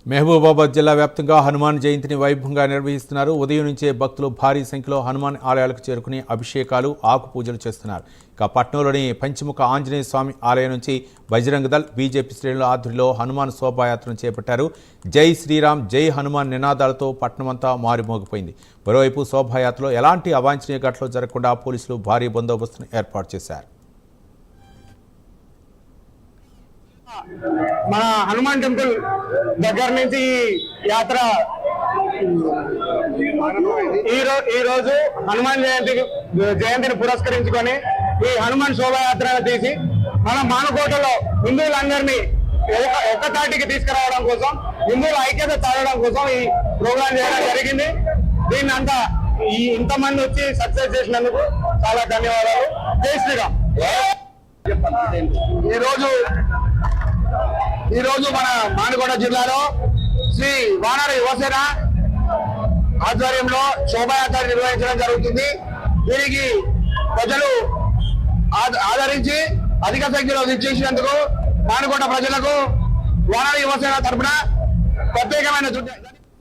మహబూబాబాద్ జిల్లా వ్యాప్తంగా హనుమాన్ జయంతిని వైభవంగా నిర్వహిస్తున్నారు. ఉదయం నుంచే భక్తులు భారీ సంఖ్యలో హనుమాన్ ఆలయాలకు చేరుకుని అభిషేకాలు, ఆకు పూజలు చేస్తున్నారు. ఇక పట్నంలోని పంచముఖ ఆంజనేయ స్వామి ఆలయం నుంచి బజరంగ దళ్, బీజేపీ శ్రేణుల ఆధ్వర్యంలో హనుమాన్ శోభాయాత్రను చేపట్టారు. జై శ్రీరామ్, జై హనుమాన్ నినాదాలతో పట్టణమంతా మారుమోగిపోయింది. మరోవైపు శోభాయాత్రలో ఎలాంటి అవాంఛనీయ ఘటనలు జరగకుండా పోలీసులు భారీ బందోబస్తును ఏర్పాటు చేశారు. మన హనుమాన్ టెంపుల్ దగ్గర నుంచి యాత్ర ఈ రోజు హనుమాన్ జయంతిని పురస్కరించుకొని ఈ హనుమాన్ శోభాయాత్రను తీసి మన మానుకోటలో హిందువులందరినీ ఒక్కతాటికి తీసుకురావడం కోసం, హిందువుల ఐక్యత చాలడం కోసం ఈ ప్రోగ్రాం చేయడం జరిగింది. దీన్ని అంతా ఇంతమంది వచ్చి సక్సెస్ చేసినందుకు చాలా ధన్యవాదాలు. జై శ్రీరామ్. ఈ రోజు మన మానుకోట జిల్లాలో శ్రీ వానర యువసేన ఆధ్వర్యంలో శోభాయాత్ర నిర్వహించడం జరుగుతుంది. దీనికి ప్రజలు ఆదరించి అధిక సంఖ్యలో విచ్చేసినందుకు మానుకోట ప్రజలకు వానర యువసేన తరఫున ప్రత్యేకమైన